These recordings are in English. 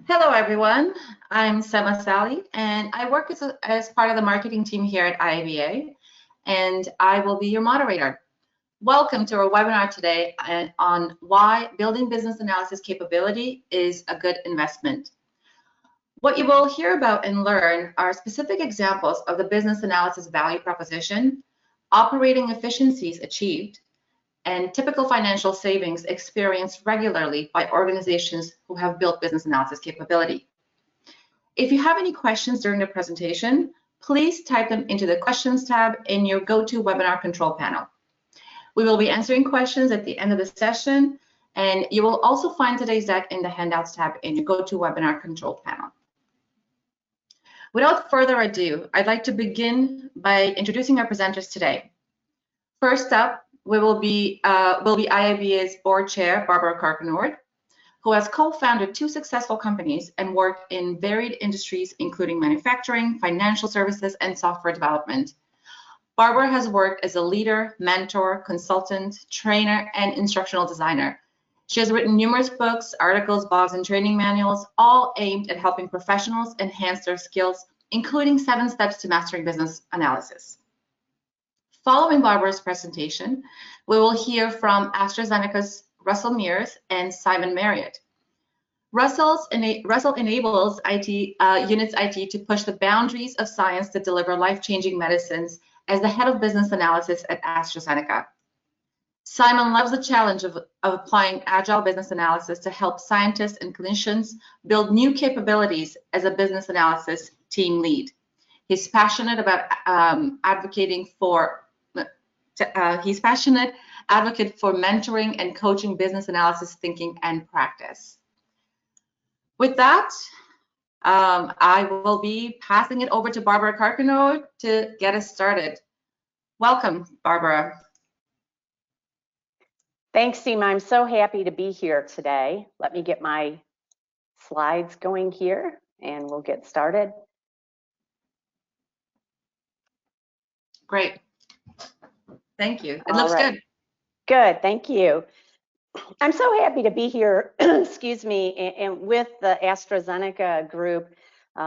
Hello, everyone. I'm Sema Sally, and I work as part of the marketing team here at IABA, and I will be your moderator. Welcome to our webinar today on why building business analysis capability is a good investment. What you will hear about and learn are specific examples of the business analysis value proposition, operating efficiencies achieved, and typical financial savings experienced regularly by organizations who have built business analysis capability. If you have any questions during the presentation, please type them into the questions tab in your GoToWebinar control panel. We will be answering questions at the end of the session, and you will also find today's deck in the handouts tab in your GoToWebinar control panel. Without further ado, I'd like to begin by introducing our presenters today. First up, will be IABA's board chair, Barbara Carcanord, who has co-founded 2 successful companies and worked in varied industries, including manufacturing, financial services, and software development. Barbara has worked as a leader, mentor, consultant, trainer, and instructional designer. She has written numerous books, articles, blogs, and training manuals, all aimed at helping professionals enhance their skills, including 7 steps to mastering business analysis. Following Barbara's presentation, we will hear from AstraZeneca's Russell Mears and Simon Marriott. Russell enables Unit's IT to push the boundaries of science to deliver life-changing medicines as the head of business analysis at AstraZeneca. Simon loves the challenge of applying agile business analysis to help scientists and clinicians build new capabilities as a business analysis team lead. He's passionate about advocate for mentoring and coaching business analysis thinking and practice. With that, I will be passing it over to Barbara Carcanord to get us started. Welcome, Barbara. Thanks, Seema. I'm so happy to be here today. Let me get my slides going here and we'll get started. Great. Thank you. It looks good. Good, thank you. I'm so happy to be here, excuse me, and with the AstraZeneca group.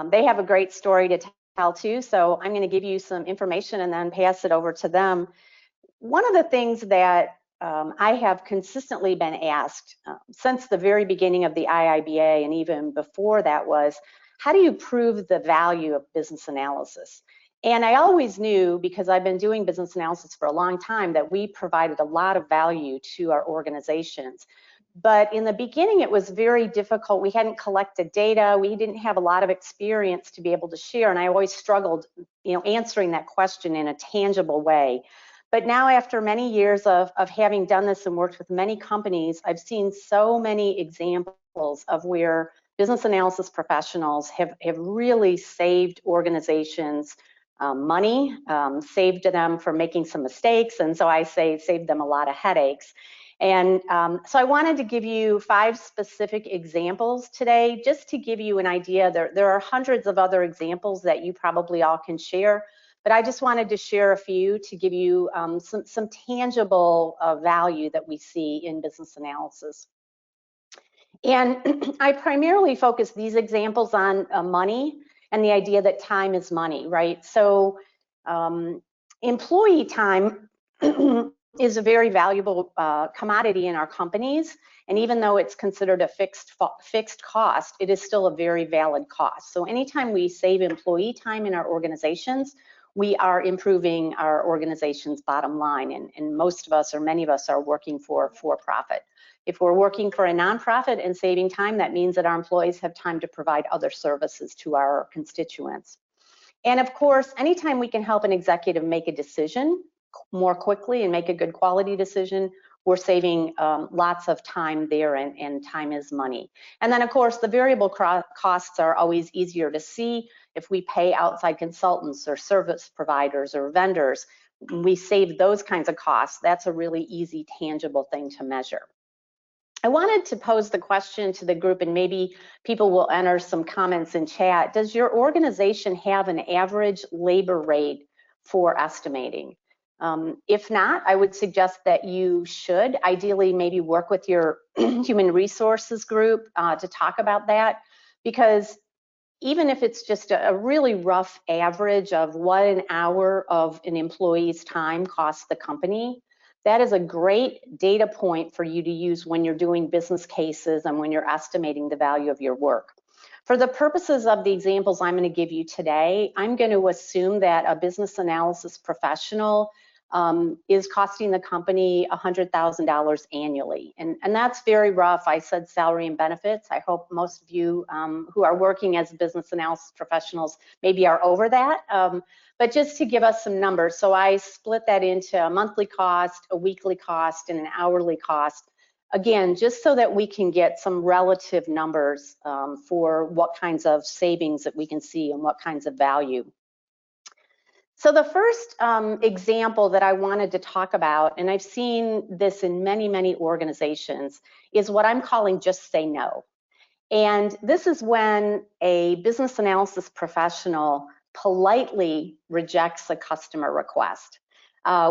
They have a great story to tell too, so I'm going to give you some information and then pass it over to them. One of the things that I have consistently been asked since the very beginning of the IABA and even before that was, how do you prove the value of business analysis? And I always knew, because I've been doing business analysis for a long time, that we provided a lot of value to our organizations. But in the beginning, it was very difficult. We hadn't collected data. We didn't have a lot of experience to be able to share. And I always struggled, answering that question in a tangible way. But now, after many years of having done this and worked with many companies, I've seen so many examples of where business analysis professionals have really saved organizations money, saved them from making some mistakes, and so I say saved them a lot of headaches. And so I wanted to give you 5 specific examples today, just to give you an idea. There are hundreds of other examples that you probably all can share, but I just wanted to share a few to give you some tangible value that we see in business analysis. And I primarily focus these examples on money and the idea that time is money, right? So employee time is a very valuable commodity in our companies. And even though it's considered a fixed cost, it is still a very valid cost. So anytime we save employee time in our organizations, we are improving our organization's bottom line. And most of us, or many of us, are working for profit. If we're working for a nonprofit and saving time, that means that our employees have time to provide other services to our constituents. And of course, anytime we can help an executive make a decision more quickly and make a good quality decision, we're saving lots of time there, and time is money. And then of course, the variable costs are always easier to see. If we pay outside consultants or service providers or vendors, we save those kinds of costs. That's a really easy, tangible thing to measure. I wanted to pose the question to the group, and maybe people will enter some comments in chat. Does your organization have an average labor rate for estimating? If not, I would suggest that you should ideally maybe work with your human resources group to talk about that, because even if it's just a really rough average of what an hour of an employee's time costs the company, that is a great data point for you to use when you're doing business cases and when you're estimating the value of your work. For the purposes of the examples I'm going to give you today, I'm going to assume that a business analysis professional is costing the company $100,000 annually. And that's very rough. I said salary and benefits. I hope most of you who are working as business analysis professionals maybe are over that. But just to give us some numbers, so I split that into a monthly cost, a weekly cost, and an hourly cost. Again, just so that we can get some relative numbers for what kinds of savings that we can see and what kinds of value. So the first example that I wanted to talk about, and I've seen this in many, many organizations, is what I'm calling just say no. And this is when a business analysis professional politely rejects a customer request.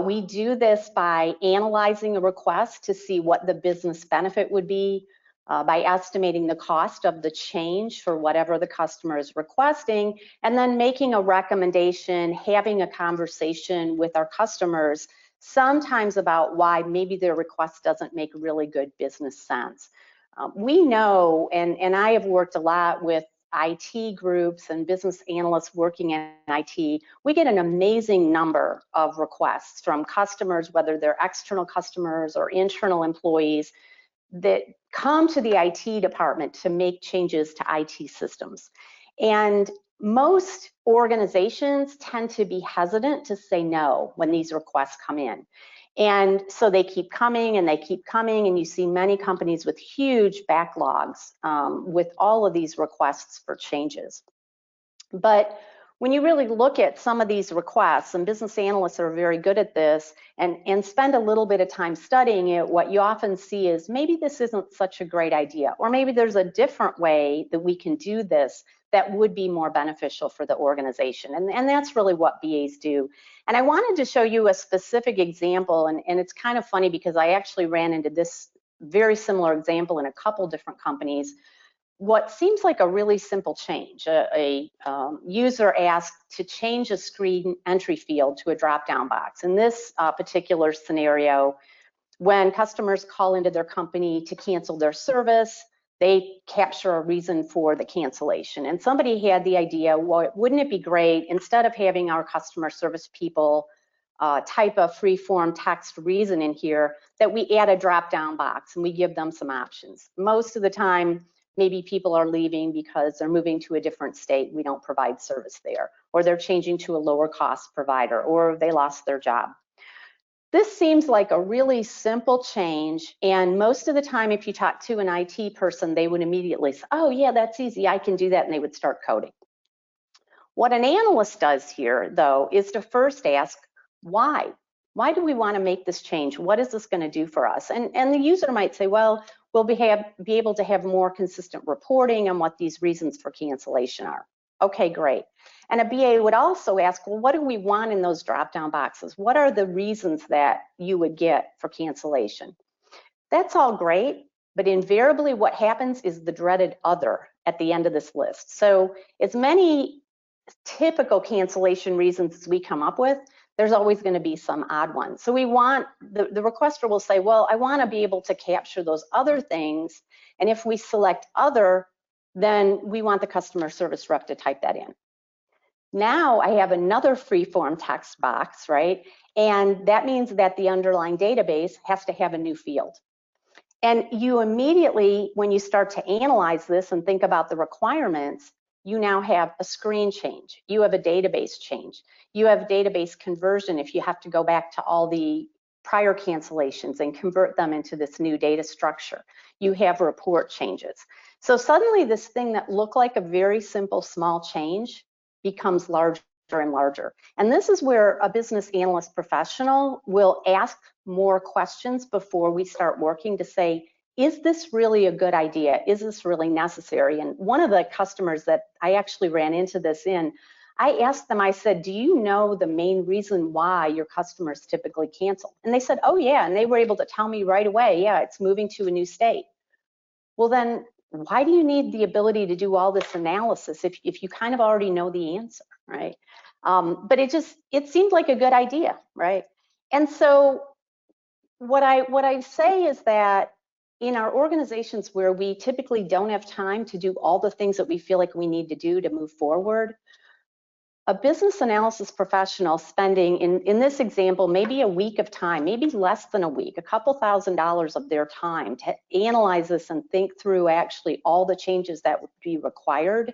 We do this by analyzing a request to see what the business benefit would be, by estimating the cost of the change for whatever the customer is requesting, and then making a recommendation, having a conversation with our customers, sometimes about why maybe their request doesn't make really good business sense. We know, and I have worked a lot with IT groups and business analysts working in IT, we get an amazing number of requests from customers, whether they're external customers or internal employees, that come to the IT department to make changes to IT systems. And most organizations tend to be hesitant to say no when these requests come in. And so they keep coming and they keep coming, and you see many companies with huge backlogs with all of these requests for changes. But when you really look at some of these requests, and business analysts are very good at this, and spend a little bit of time studying it, what you often see is maybe this isn't such a great idea, or maybe there's a different way that we can do this that would be more beneficial for the organization. And that's really what BAs do. And I wanted to show you a specific example, and it's kind of funny because I actually ran into this very similar example in a couple different companies. What seems like a really simple change. A user asked to change a screen entry field to a drop-down box. In this particular scenario, when customers call into their company to cancel their service, they capture a reason for the cancellation. And somebody had the idea, well, wouldn't it be great, instead of having our customer service people type a free-form text reason in here, that we add a drop-down box and we give them some options. Most of the time, maybe people are leaving because they're moving to a different state, we don't provide service there, or they're changing to a lower cost provider, or they lost their job. This seems like a really simple change, and most of the time if you talk to an IT person, they would immediately say, oh yeah, that's easy, I can do that, and they would start coding. What an analyst does here, though, is to first ask, why? Why do we want to make this change? What is this going to do for us? And the user might say, well, we'll be able to have more consistent reporting on what these reasons for cancellation are. Okay, great. And a BA would also ask, well, what do we want in those drop-down boxes? What are the reasons that you would get for cancellation? That's all great, but invariably what happens is the dreaded other at the end of this list. So as many typical cancellation reasons as we come up with, there's always going to be some odd ones. So we want, the requester will say, well, I want to be able to capture those other things. And if we select other, then we want the customer service rep to type that in. Now I have another free-form text box, right? And that means that the underlying database has to have a new field. And you immediately, when you start to analyze this and think about the requirements, you now have a screen change, you have a database change, you have database conversion if you have to go back to all the prior cancellations and convert them into this new data structure. You have report changes. So suddenly this thing that looked like a very simple small change becomes larger and larger. And this is where a business analyst professional will ask more questions before we start working to say, is this really a good idea? Is this really necessary? And one of the customers that I actually ran into this in, I asked them, I said, do you know the main reason why your customers typically cancel? And they said, oh yeah, and they were able to tell me right away, yeah, it's moving to a new state. Well then, why do you need the ability to do all this analysis if you kind of already know the answer, right? But it seemed like a good idea, right? And so what I say is that in our organizations where we typically don't have time to do all the things that we feel like we need to do to move forward, a business analysis professional spending, in this example, maybe a week of time, maybe less than a week, a couple $1,000s of their time to analyze this and think through actually all the changes that would be required,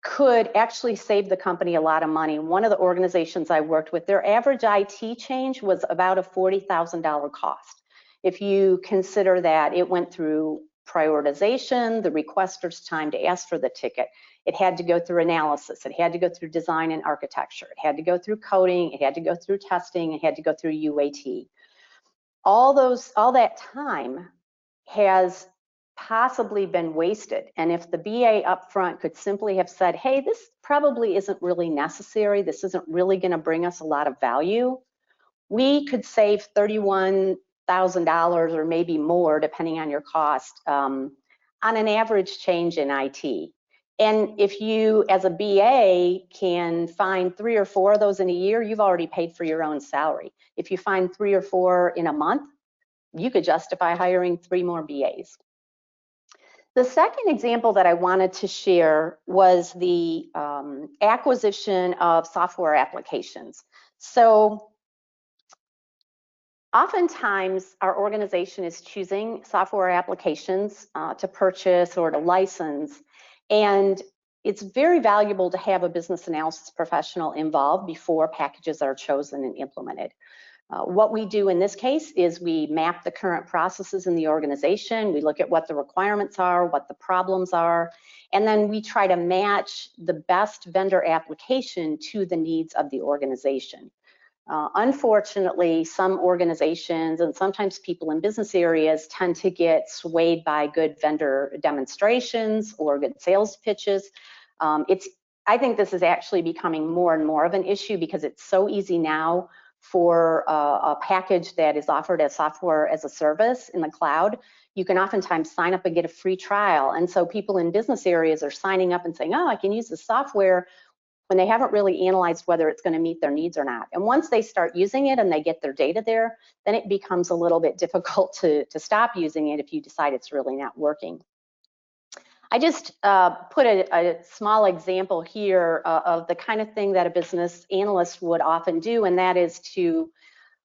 could actually save the company a lot of money. One of the organizations I worked with, their average IT change was about a $40,000 cost. If you consider that it went through prioritization, the requester's time to ask for the ticket, it had to go through analysis, it had to go through design and architecture, it had to go through coding, it had to go through testing, it had to go through UAT. All that time has possibly been wasted. And if the BA up front could simply have said, hey, this probably isn't really necessary, this isn't really going to bring us a lot of value, we could save $31,000 or maybe more, depending on your cost, on an average change in IT. And if you, as a BA, can find 3 or 4 of those in a year, you've already paid for your own salary. If you find 3 or 4 in a month, you could justify hiring 3 more BAs. The second example that I wanted to share was the acquisition of software applications. So oftentimes our organization is choosing software applications to purchase or to license, and it's very valuable to have a business analysis professional involved before packages are chosen and implemented. What we do in this case is we map the current processes in the organization, we look at what the requirements are, what the problems are, and then we try to match the best vendor application to the needs of the organization. Unfortunately, some organizations and sometimes people in business areas tend to get swayed by good vendor demonstrations or good sales pitches. I think this is actually becoming more and more of an issue because it's so easy now for a package that is offered as software as a service in the cloud. You can oftentimes sign up and get a free trial. And so people in business areas are signing up and saying, oh, I can use the software, when they haven't really analyzed whether it's going to meet their needs or not. And once they start using it and they get their data there, then it becomes a little bit difficult to stop using it if you decide it's really not working. I just put a small example here of the kind of thing that a business analyst would often do, and that is to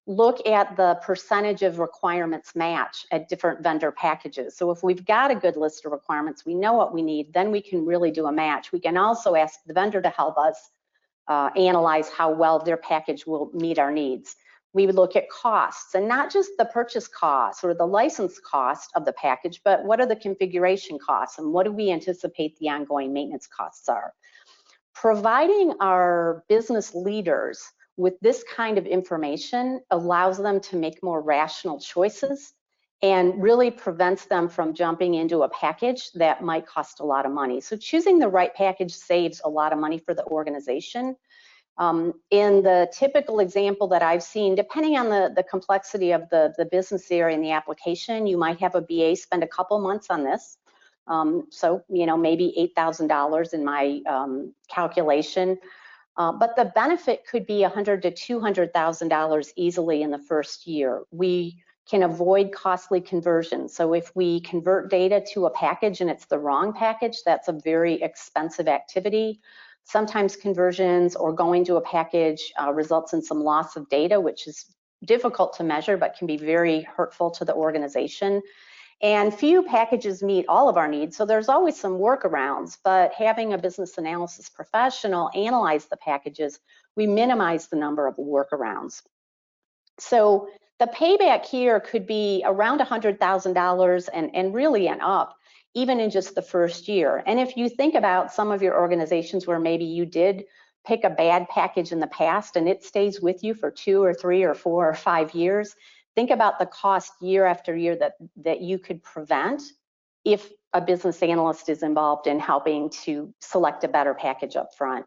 look at the percentage of requirements match at different vendor packages. So if we've got a good list of requirements, we know what we need, then we can really do a match. We can also ask the vendor to help us analyze how well their package will meet our needs. We would look at costs, and not just the purchase costs or the license cost of the package, but what are the configuration costs and what do we anticipate the ongoing maintenance costs are. Providing our business leaders with this kind of information allows them to make more rational choices and really prevents them from jumping into a package that might cost a lot of money. So choosing the right package saves a lot of money for the organization. In the typical example that I've seen, depending on the complexity of the business area and the application, you might have a BA spend a couple months on this. So, maybe $8,000 in my calculation. But the benefit could be $100,000 to $200,000 easily in the first year. We can avoid costly conversions. So if we convert data to a package and it's the wrong package, that's a very expensive activity. Sometimes conversions or going to a package results in some loss of data, which is difficult to measure, but can be very hurtful to the organization. And few packages meet all of our needs, so there's always some workarounds, but having a business analysis professional analyze the packages, we minimize the number of workarounds. So the payback here could be around $100,000 and really an up, even in just the first year. And if you think about some of your organizations where maybe you did pick a bad package in the past and it stays with you for 2 or 3 or 4 or 5 years, think about the cost year after year that you could prevent if a business analyst is involved in helping to select a better package up front.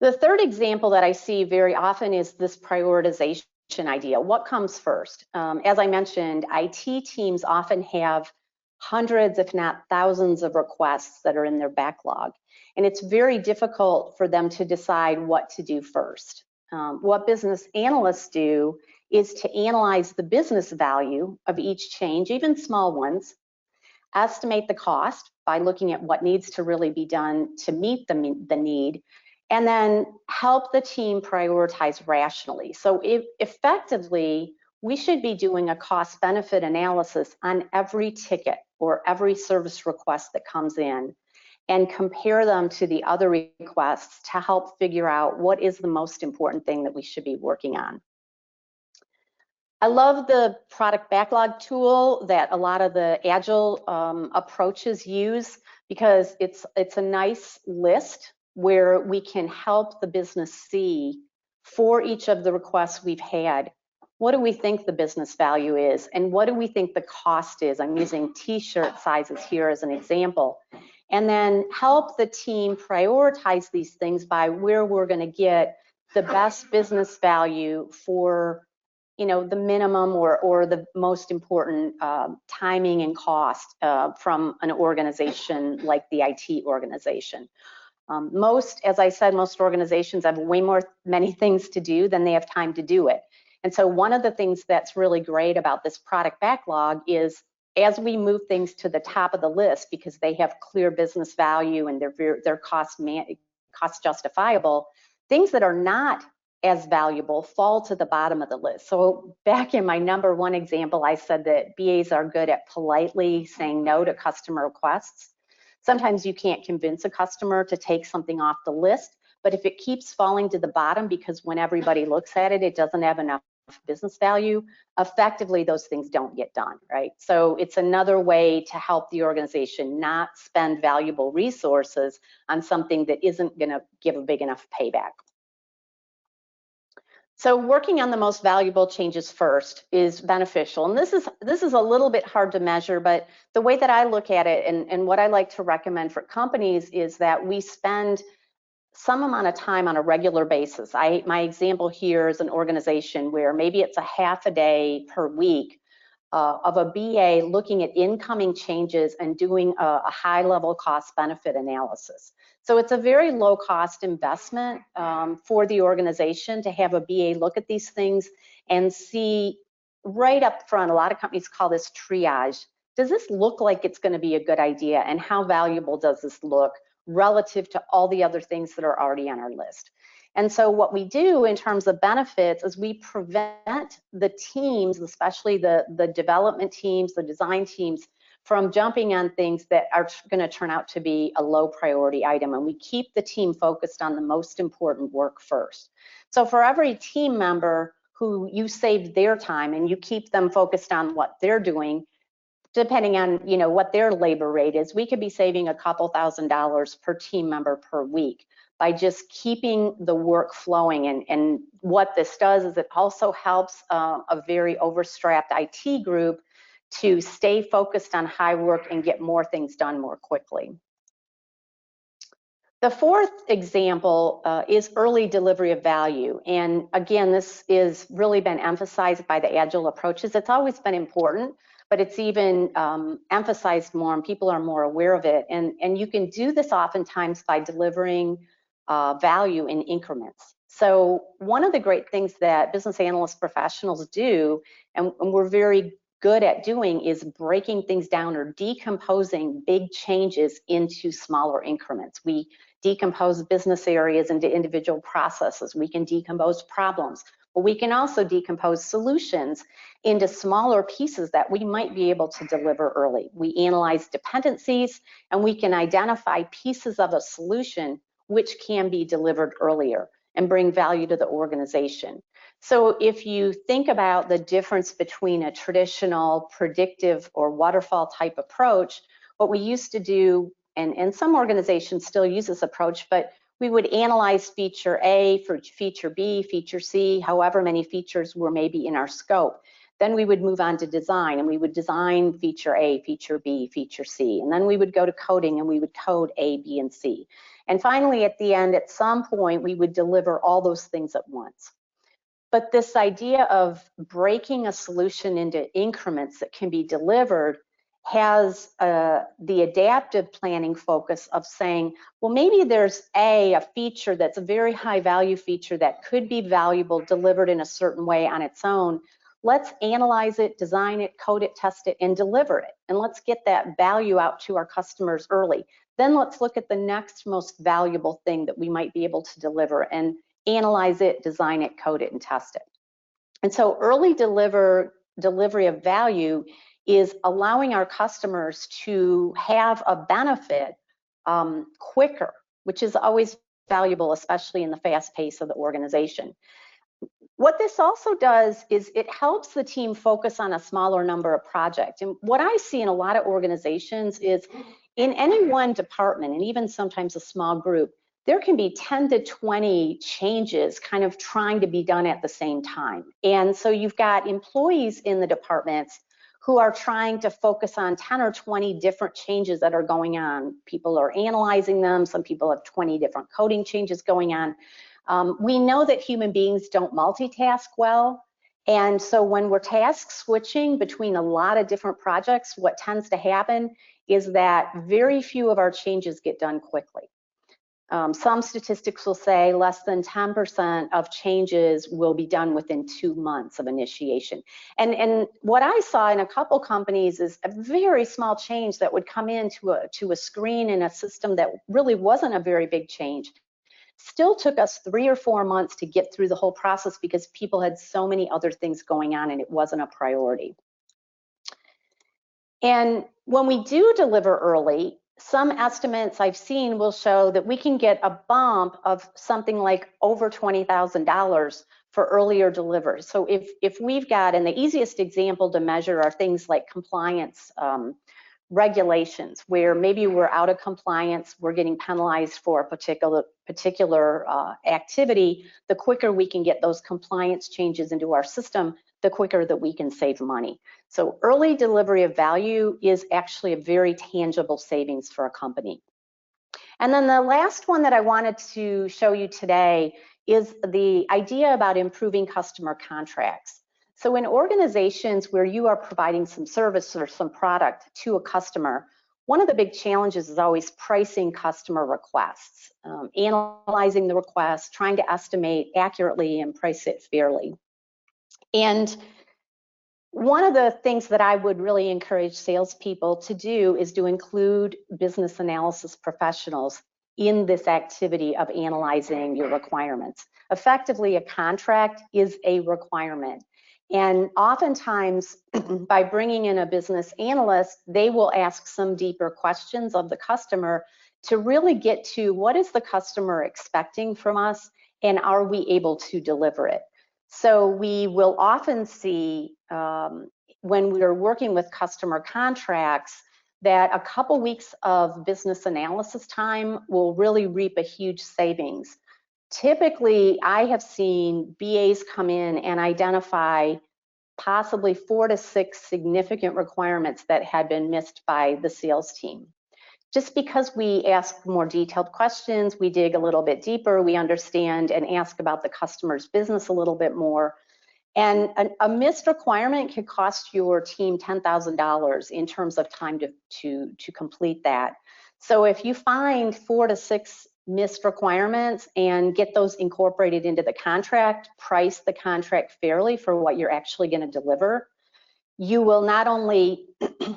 The third example that I see very often is this prioritization idea. What comes first? As I mentioned, IT teams often have hundreds, if not thousands, of requests that are in their backlog. And it's very difficult for them to decide what to do first. What business analysts do is to analyze the business value of each change, even small ones, estimate the cost by looking at what needs to really be done to meet the need, and then help the team prioritize rationally. So effectively, we should be doing a cost-benefit analysis on every ticket or every service request that comes in and compare them to the other requests to help figure out what is the most important thing that we should be working on. I love the product backlog tool that a lot of the Agile approaches use, because it's a nice list where we can help the business see for each of the requests we've had, what do we think the business value is and what do we think the cost is? I'm using t-shirt sizes here as an example. And then help the team prioritize these things by where we're going to get the best business value for, you know, the minimum or the most important timing and cost from an organization like the IT organization. As I said, most organizations have many things to do than they have time to do it. And so one of the things that's really great about this product backlog is, as we move things to the top of the list because they have clear business value and they're cost justifiable, things that are not as valuable fall to the bottom of the list. So back in my #1 example, I said that BAs are good at politely saying no to customer requests. Sometimes you can't convince a customer to take something off the list, but if it keeps falling to the bottom because when everybody looks at it, it doesn't have enough business value, effectively those things don't get done, right? So it's another way to help the organization not spend valuable resources on something that isn't going to give a big enough payback. So working on the most valuable changes first is beneficial. And this is a little bit hard to measure, but the way that I look at it and what I like to recommend for companies is that we spend some amount of time on a regular basis. My example here is an organization where maybe it's a half a day per week of a BA looking at incoming changes and doing a high-level cost-benefit analysis. So it's a very low-cost investment for the organization to have a BA look at these things and see right up front. A lot of companies call this triage. Does this look like it's going to be a good idea, and how valuable does this look relative to all the other things that are already on our list? And so what we do in terms of benefits is we prevent the teams, especially the development teams, the design teams, from jumping on things that are going to turn out to be a low priority item. And we keep the team focused on the most important work first. So for every team member who you saved their time and you keep them focused on what they're doing, depending on, you know, what their labor rate is, we could be saving a couple $1,000s per team member per week by just keeping the work flowing. And what this does is it also helps a very overstrapped IT group to stay focused on high work and get more things done more quickly. The fourth example is early delivery of value. And again, this is really been emphasized by the Agile approaches. It's always been important, but it's even emphasized more and people are more aware of it. And you can do this oftentimes by delivering value in increments. So one of the great things that business analyst professionals do, and we're very good at doing, is breaking things down or decomposing big changes into smaller increments. We decompose business areas into individual processes. We can decompose problems, but we can also decompose solutions into smaller pieces that we might be able to deliver early. We analyze dependencies and we can identify pieces of a solution which can be delivered earlier and bring value to the organization. So if you think about the difference between a traditional predictive or waterfall type approach, what we used to do, and some organizations still use this approach, but we would analyze feature A for feature B, feature C, however many features were maybe in our scope. Then we would move on to design, and we would design feature A, feature B, feature C. And then we would go to coding, and we would code A, B, and C. And finally, at the end, at some point, we would deliver all those things at once. But this idea of breaking a solution into increments that can be delivered has the adaptive planning focus of saying, well, maybe there's a feature that's a very high value feature that could be valuable delivered in a certain way on its own. Let's analyze it, design it, code it, test it, and deliver it. And let's get that value out to our customers early. Then let's look at the next most valuable thing that we might be able to deliver and analyze it, design it, code it, and test it. And so early delivery of value is allowing our customers to have a benefit quicker, which is always valuable, especially in the fast pace of the organization. What this also does is it helps the team focus on a smaller number of projects. And what I see in a lot of organizations is in any one department, and even sometimes a small group, there can be 10 to 20 changes kind of trying to be done at the same time. And so you've got employees in the departments who are trying to focus on 10 or 20 different changes that are going on. People are analyzing them. Some people have 20 different coding changes going on. We know that human beings don't multitask well. And so when we're task switching between a lot of different projects, what tends to happen is that very few of our changes get done quickly. Some statistics will say less than 10% of changes will be done within 2 months of initiation. And what I saw in a couple companies is a very small change that would come into a screen in a system that really wasn't a very big change. Still took us 3 or 4 months to get through the whole process because people had so many other things going on and it wasn't a priority. And when we do deliver early, some estimates I've seen will show that we can get a bump of something like over $20,000 for earlier delivery. So if we've got, and the easiest example to measure are things like compliance regulations, where maybe we're out of compliance, we're getting penalized for a particular activity. The quicker we can get those compliance changes into our system, the quicker that we can save money. So early delivery of value is actually a very tangible savings for a company. And then the last one that I wanted to show you today is the idea about improving customer contracts. So in organizations where you are providing some service or some product to a customer, one of the big challenges is always pricing customer requests, analyzing the request, trying to estimate accurately and price it fairly. And one of the things that I would really encourage salespeople to do is to include business analysis professionals in this activity of analyzing your requirements. Effectively, a contract is a requirement. And oftentimes, by bringing in a business analyst, they will ask some deeper questions of the customer to really get to what is the customer expecting from us and are we able to deliver it. So we will often see when we're working with customer contracts that a couple weeks of business analysis time will really reap a huge savings. Typically, I have seen BAs come in and identify possibly 4 to 6 significant requirements that had been missed by the sales team. Just because we ask more detailed questions, we dig a little bit deeper, we understand and ask about the customer's business a little bit more. And a missed requirement could cost your team $10,000 in terms of time to complete that. So if you find 4 to 6 missed requirements and get those incorporated into the contract, price the contract fairly for what you're actually going to deliver, you will not only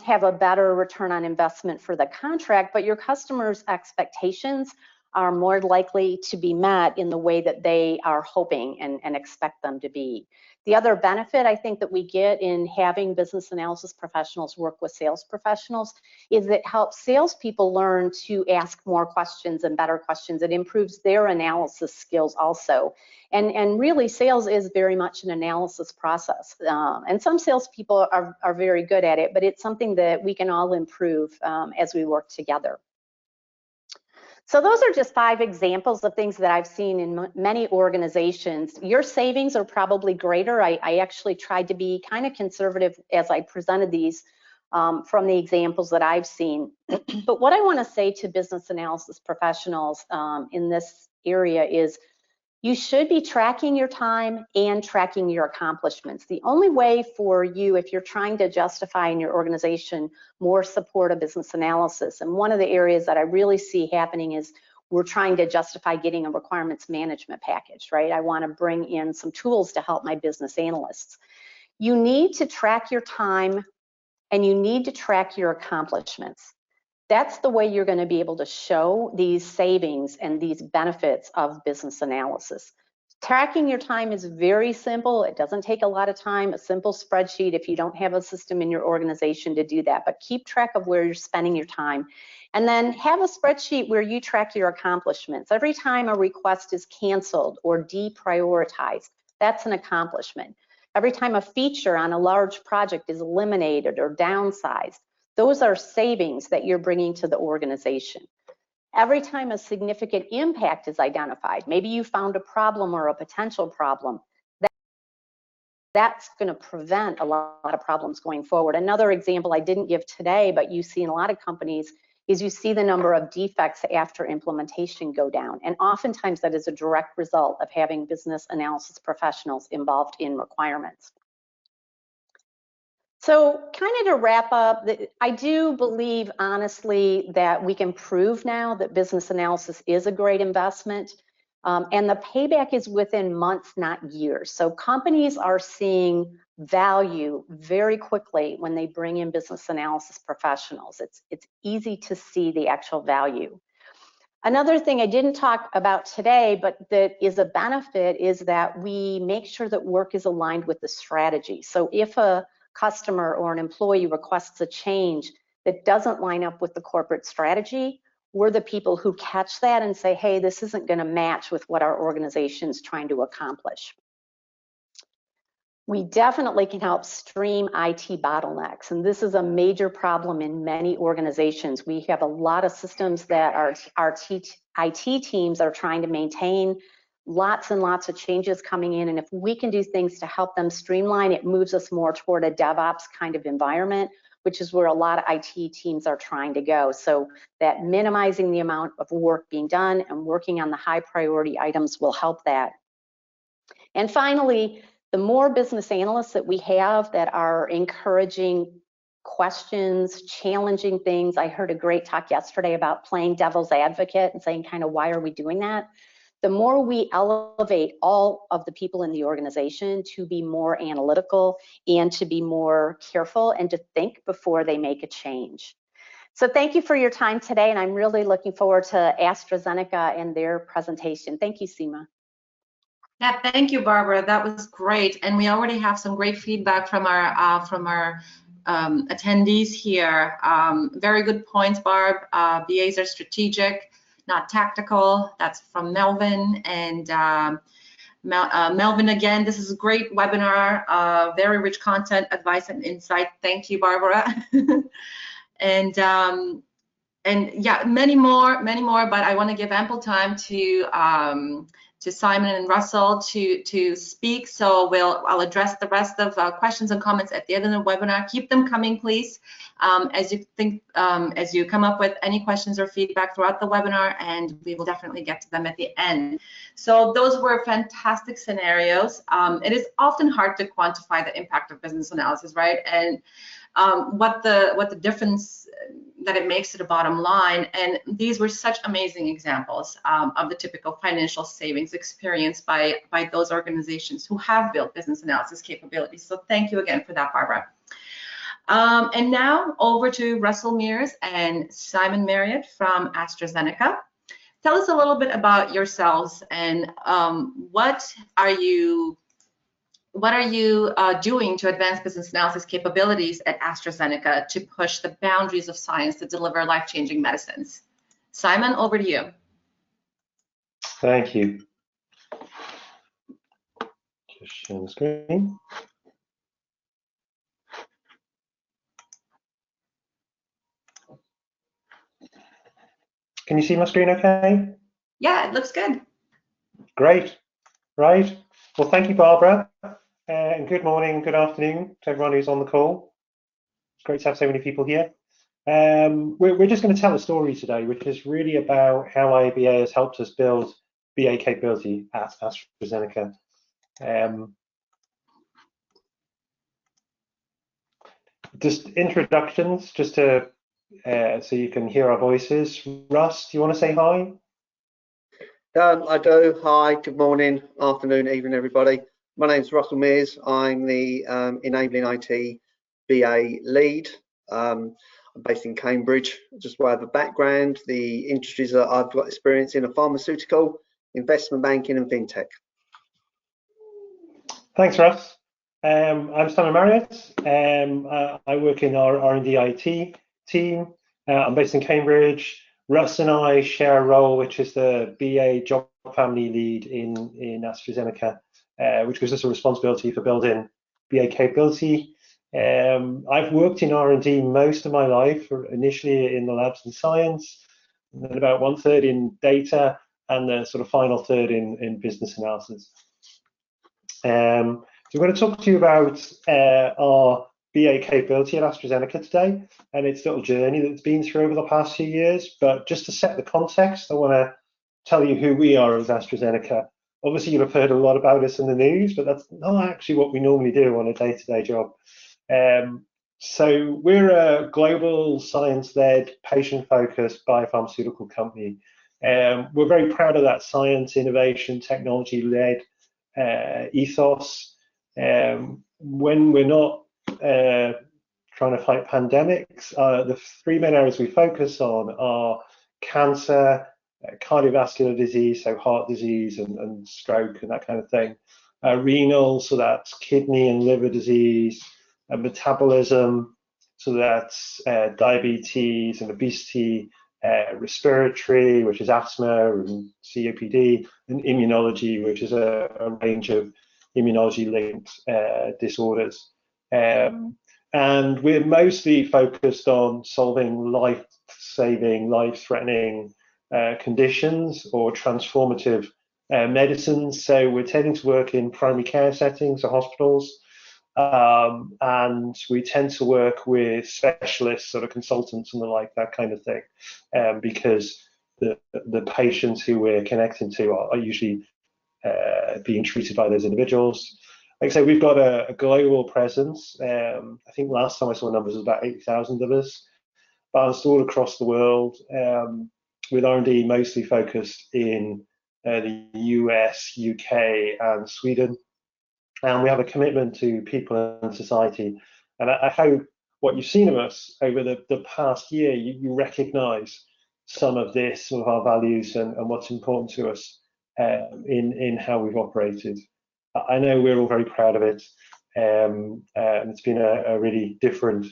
have a better return on investment for the contract, but your customers' expectations are more likely to be met in the way that they are hoping and expect them to be. The other benefit I think that we get in having business analysis professionals work with sales professionals is it helps salespeople learn to ask more questions and better questions. It improves their analysis skills also. And really, sales is very much an analysis process. And some salespeople are very good at it, but it's something that we can all improve as we work together. So those are just 5 examples of things that I've seen in many organizations. Your savings are probably greater. I actually tried to be kind of conservative as I presented these from the examples that I've seen. But what I want to say to business analysis professionals in this area is You should be tracking your time and tracking your accomplishments. The only way for you, if you're trying to justify in your organization more support of business analysis, and one of the areas that I really see happening is we're trying to justify getting a requirements management package, right? I want to bring in some tools to help my business analysts. You need to track your time and you need to track your accomplishments. That's the way you're going to be able to show these savings and these benefits of business analysis. Tracking your time is very simple. It doesn't take a lot of time, a simple spreadsheet if you don't have a system in your organization to do that, but keep track of where you're spending your time. And then have a spreadsheet where you track your accomplishments. Every time a request is canceled or deprioritized, that's an accomplishment. Every time a feature on a large project is eliminated or downsized, those are savings that you're bringing to the organization. Every time a significant impact is identified, maybe you found a problem or a potential problem, that's going to prevent a lot of problems going forward. Another example I didn't give today, but you see in a lot of companies, is you see the number of defects after implementation go down. And oftentimes that is a direct result of having business analysis professionals involved in requirements. So kind of to wrap up, I do believe honestly that we can prove now that business analysis is a great investment, and the payback is within months, not years. So companies are seeing value very quickly when they bring in business analysis professionals. It's easy to see the actual value. Another thing I didn't talk about today, but that is a benefit, is that we make sure that work is aligned with the strategy. So if a customer or an employee requests a change that doesn't line up with the corporate strategy, we're the people who catch that and say, hey, this isn't going to match with what our organization's trying to accomplish. We definitely can help stream IT bottlenecks, and this is a major problem in many organizations. We have a lot of systems that our IT teams are trying to maintain, lots and lots of changes coming in, and if we can do things to help them streamline, it moves us more toward a DevOps kind of environment, which is where a lot of IT teams are trying to go. So that minimizing the amount of work being done and working on the high priority items will help that. And finally, the more business analysts that we have that are encouraging questions, challenging things. I heard a great talk yesterday about playing devil's advocate and saying kind of, why are we doing that? The more we elevate all of the people in the organization to be more analytical and to be more careful and to think before they make a change. So thank you for your time today, and I'm really looking forward to AstraZeneca and their presentation. Thank you, Seema. Yeah, thank you, Barbara. That was great, and we already have some great feedback from our attendees here. Very good points, Barb. BAs are strategic, not tactical. That's from Melvin. And Melvin, again, this is a great webinar, very rich content, advice, and insight. Thank you, Barbara. and yeah, many more, but I want to give ample time to Simon and Russell to speak. So I'll address the rest of questions and comments at the end of the webinar. Keep them coming, please, as you come up with any questions or feedback throughout the webinar, and we will definitely get to them at the end. So those were fantastic scenarios. It is often hard to quantify the impact of business analysis, right? And what the difference that it makes to the bottom line. And these were such amazing examples of the typical financial savings experienced by those organizations who have built business analysis capabilities. So thank you again for that, Barbara. And now over to Russell Mears and Simon Marriott from AstraZeneca. Tell us a little bit about yourselves and what are you doing to advance business analysis capabilities at AstraZeneca to push the boundaries of science to deliver life-changing medicines? Simon, over to you. Thank you. Just share the screen. Can you see my screen okay? Yeah, it looks good. Great. Right. Well, thank you, Barbara. And good morning, good afternoon to everyone who's on the call. It's great to have so many people here. We're just going to tell a story today, which is really about how IABA has helped us build BA capability at AstraZeneca. Just introductions, just to so you can hear our voices. Russ, do you want to say hi? I do. Hi, good morning, afternoon, evening, everybody. My name is Russell Mears. I'm the Enabling IT BA lead. I'm based in Cambridge. Just by the background, the industries that I've got experience in are pharmaceutical, investment banking, and fintech. Thanks, Russ. I'm Simon Marriott. I work in our R&D IT team. I'm based in Cambridge. Russ and I share a role, which is the BA job family lead in AstraZeneca, which gives us a responsibility for building BA capability. I've worked in R&D most of my life, initially in the labs and science, and then about 1/3 in data, and the sort of final third in business analysis. So we're going to talk to you about our BA capability at AstraZeneca today, and its little journey that it's been through over the past few years. But just to set the context, I want to tell you who we are as AstraZeneca. Obviously, you'll have heard a lot about us in the news, but that's not actually what we normally do on a day-to-day job. So we're a global science-led, patient-focused biopharmaceutical company. We're very proud of that science, innovation, technology-led ethos. When we're not trying to fight pandemics, the three main areas we focus on are cancer, cardiovascular disease, so heart disease and stroke and that kind of thing, renal, so that's kidney and liver disease, metabolism, so that's diabetes and obesity, respiratory, which is asthma and COPD, and immunology, which is a range of immunology-linked disorders. And we're mostly focused on solving life-saving, life-threatening conditions or transformative medicines. So we're tending to work in primary care settings or hospitals, and we tend to work with specialists, sort of consultants and the like, that kind of thing, because the patients who we're connecting to are usually being treated by those individuals. Like I say, we've got a global presence. I think last time I saw numbers was about 80,000 of us, balanced all across the world, with R&D mostly focused in the US, UK, and Sweden. And we have a commitment to people and society. And I hope what you've seen of us over the past year, you recognise some of this, some of our values and what's important to us in how we've operated. I know we're all very proud of it. And it's been a really different,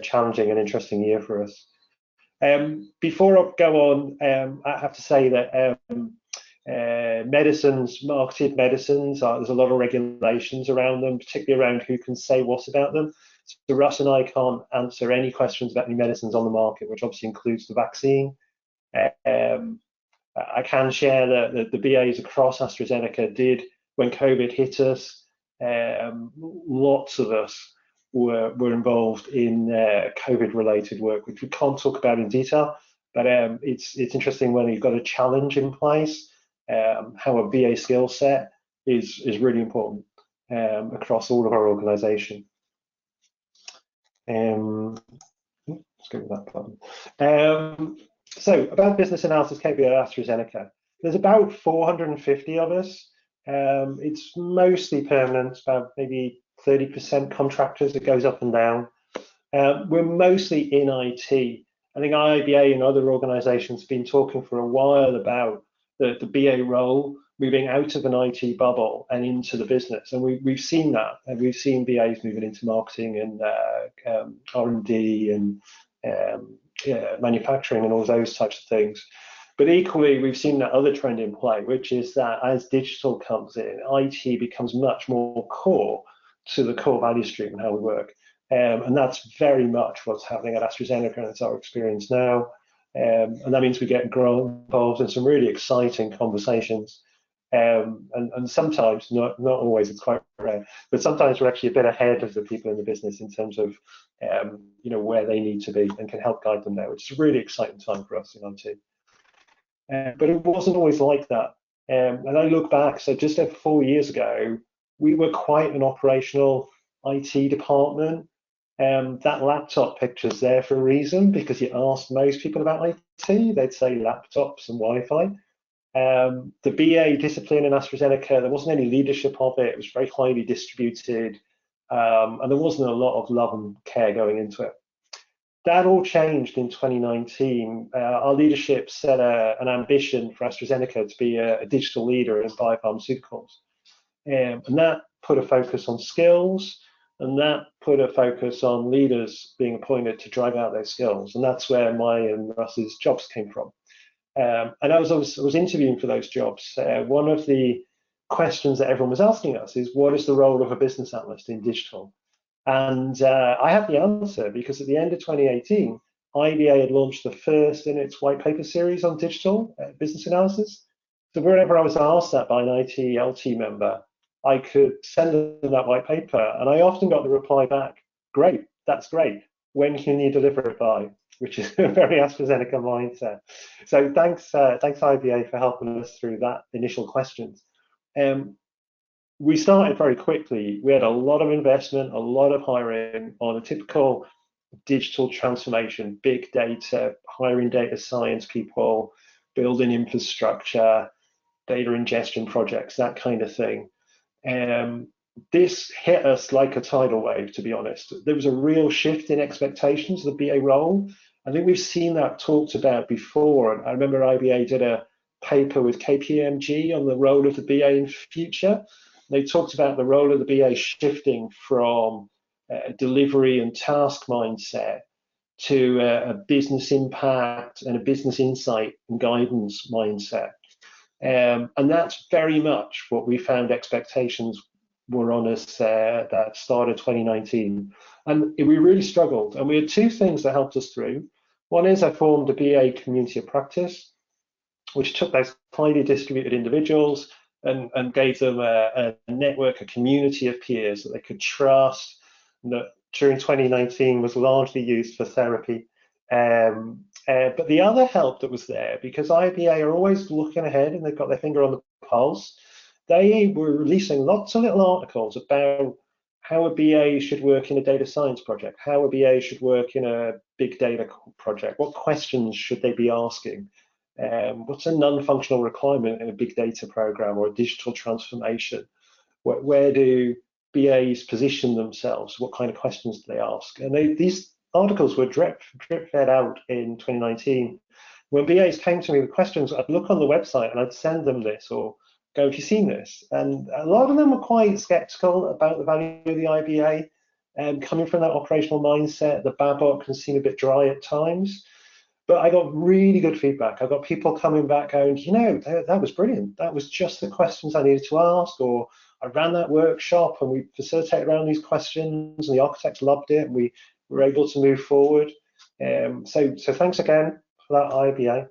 challenging and interesting year for us. Before I go on, I have to say that medicines, marketed medicines, there's a lot of regulations around them, particularly around who can say what about them. So Russ and I can't answer any questions about any medicines on the market, which obviously includes the vaccine. I can share that the BAs across AstraZeneca did, when COVID hit us, lots of us were involved in COVID-related work, which we can't talk about in detail, but it's interesting when you've got a challenge in place, how a BA skill set is really important across all of our organisation. Let's go with that button. So about business analysis capability at AstraZeneca, there's about 450 of us. It's mostly permanent, about maybe 30% contractors. It goes up and down. We're mostly in IT. I think IIBA and other organisations have been talking for a while about the BA role moving out of an IT bubble and into the business, and we've seen that, and we've seen BAs moving into marketing and R&D and manufacturing and all those types of things. But equally, we've seen that other trend in play, which is that as digital comes in, IT becomes much more core to the core value stream and how we work. And that's very much what's happening at AstraZeneca, and it's our experience now. And that means we get involved in some really exciting conversations. And sometimes, not always, it's quite rare, but sometimes we're actually a bit ahead of the people in the business in terms of where they need to be and can help guide them there, which is a really exciting time for us in IT. But it wasn't always like that And I look back, so just over 4 years ago, we were quite an operational IT department. That laptop picture's there for a reason, because you asked most people about IT, they'd say laptops and Wi-Fi. The BA discipline in AstraZeneca, there wasn't any leadership of it. It was very highly distributed, and there wasn't a lot of love and care going into it. That all changed in 2019. Our leadership set an ambition for AstraZeneca to be a digital leader in biopharmaceuticals. And that put a focus on skills, and that put a focus on leaders being appointed to drive out those skills. And that's where my and Russ's jobs came from. And I was interviewing for those jobs. One of the questions that everyone was asking us is, what is the role of a business analyst in digital? And I have the answer, because at the end of 2018, IBA had launched the first in its white paper series on digital business analysis. So wherever I was asked that by an IT LT member, I could send them that white paper, and I often got the reply back, great, that's great. When can you deliver it by? Which is a very AstraZeneca mindset. So thanks IBA for helping us through that initial questions. We started very quickly. We had a lot of investment, a lot of hiring on a typical digital transformation, big data, hiring data science people, building infrastructure, data ingestion projects, that kind of thing. This hit us like a tidal wave, to be honest. There was a real shift in expectations of the BA role. I think we've seen that talked about before. And I remember IBA did a paper with KPMG on the role of the BA in future. They talked about the role of the BA shifting from a delivery and task mindset to a business impact and a business insight and guidance mindset. And that's very much what we found expectations were on us that started 2019. And we really struggled. And we had two things that helped us through. One is I formed a BA community of practice, which took those highly distributed individuals and gave them a network, a community of peers that they could trust, that during 2019 was largely used for therapy. But the other help that was there, because IBA are always looking ahead and they've got their finger on the pulse, they were releasing lots of little articles about how a BA should work in a data science project, how a BA should work in a big data project, what questions should they be asking, what's a non-functional requirement in a big data program or a digital transformation, where do BAs position themselves, what kind of questions do they ask? And these articles were drip fed out in 2019. When BAs came to me with questions, I'd look on the website and I'd send them this or go, have you seen this? And a lot of them were quite skeptical about the value of the IBA, coming from that operational mindset. The Babok can seem a bit dry at times, but I got really good feedback. I got people coming back going, you know, that was brilliant. That was just the questions I needed to ask, or I ran that workshop and we facilitated around these questions and the architects loved it and we were able to move forward. So thanks again for that IBA.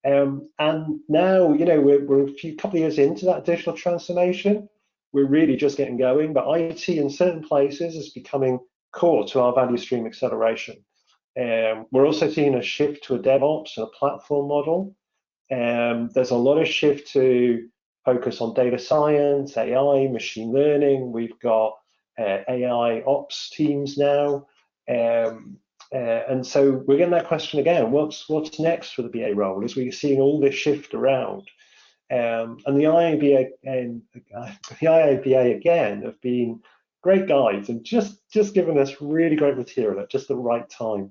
And now, you know, we're a couple of years into that digital transformation. We're really just getting going, but IT in certain places is becoming core to our value stream acceleration. We're also seeing a shift to a DevOps and a platform model. There's a lot of shift to focus on data science, AI, machine learning. We've got AI ops teams now. And so we're getting that question again, what's next for the BA role as we're seeing all this shift around? And the IABA again have been great guides and just given us really great material at just the right time.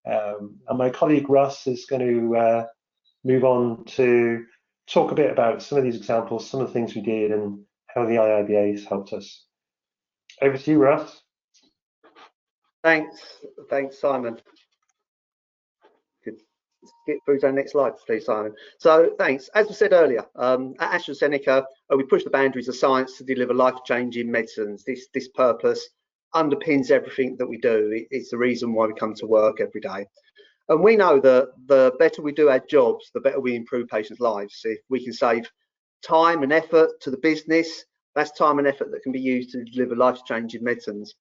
And my colleague Russ is going to move on to talk a bit about some of these examples, some of the things we did and how the IIBA has helped us. Over to you, Russ. Thanks, Simon. Could skip through to the next slide, please, Simon. So thanks. As we said earlier, at AstraZeneca, we push the boundaries of science to deliver life-changing medicines. This purpose underpins everything that we do. It's the reason why we come to work every day. And we know that the better we do our jobs, the better we improve patients' lives. If we can save time and effort to the business, that's time and effort that can be used to deliver life-changing medicines.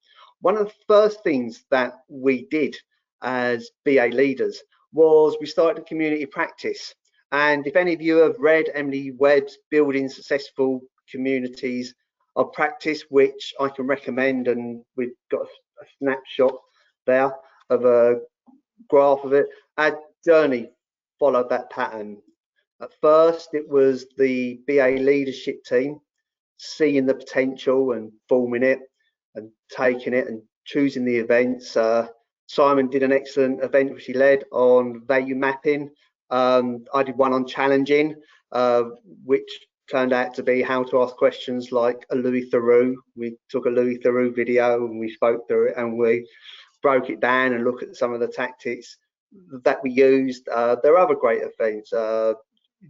One of the first things that we did as BA leaders was we started a community practice. And if any of you have read Emily Webb's Building Successful Communities of Practice, which I can recommend, and we've got a snapshot there of a graph of it, our journey followed that pattern. At first, it was the BA leadership team seeing the potential and forming it and taking it and choosing the events. Simon did an excellent event which he led on value mapping. I did one on challenging, which turned out to be how to ask questions like a Louis Theroux. We took a Louis Theroux video and we spoke through it and we broke it down and looked at some of the tactics that we used. There are other great events.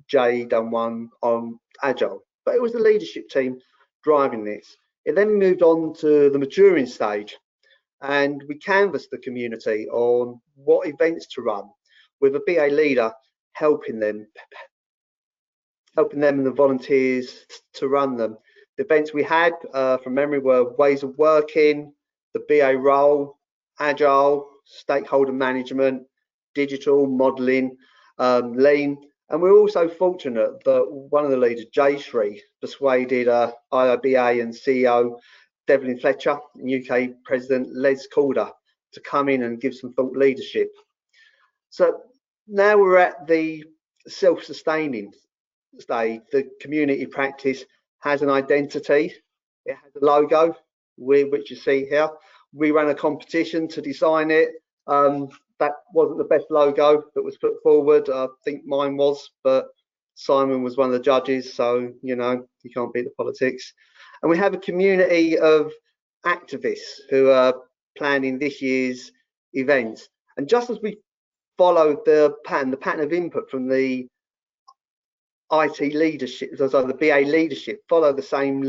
Jay done one on Agile, but it was the leadership team driving this. It then moved on to the maturing stage, and we canvassed the community on what events to run, with a BA leader helping them and the volunteers to run them. The events we had from memory were ways of working, the BA role, Agile, stakeholder management, digital modelling, lean. And we're also fortunate that one of the leaders, Jayshree, persuaded IIBA and CEO Devlin Fletcher and UK President Les Calder to come in and give some thought leadership. So now we're at the self-sustaining stage. The community practice has an identity. It has a logo, which you see here. We ran a competition to design it. That wasn't the best logo that was put forward. I think mine was, but Simon was one of the judges, so you know, you can't beat the politics. And we have a community of activists who are planning this year's events. And just as we followed the pattern of input from the IT leadership, so the BA leadership, follow the same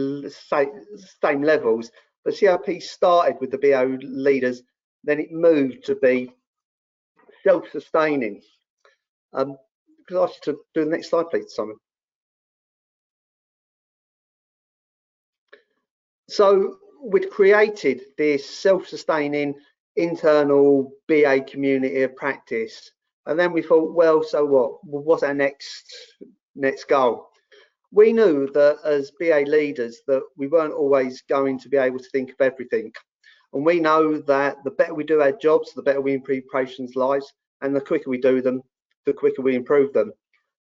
levels. The CRP started with the BA leaders, then it moved to be self-sustaining. Could I ask you to do the next slide, please, Simon? So we'd created this self-sustaining internal BA community of practice, and then we thought, well, so what? What's our next goal? We knew that as BA leaders that we weren't always going to be able to think of everything. And we know that the better we do our jobs, the better we improve patients' lives, and the quicker we do them, the quicker we improve them.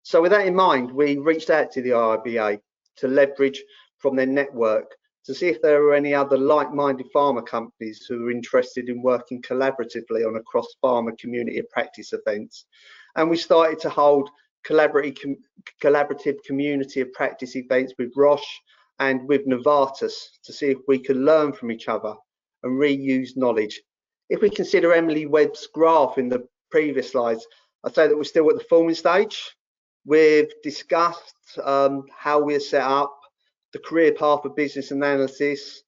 So with that in mind, we reached out to the IIBA to leverage from their network to see if there were any other like-minded pharma companies who were interested in working collaboratively on a cross-pharma community of practice events. And we started to hold collaborative community of practice events with Roche and with Novartis to see if we could learn from each other and reuse knowledge. If we consider Emily Webb's graph in the previous slides, I'd say that we're still at the forming stage. We've discussed how we're set up, the career path of business analysis,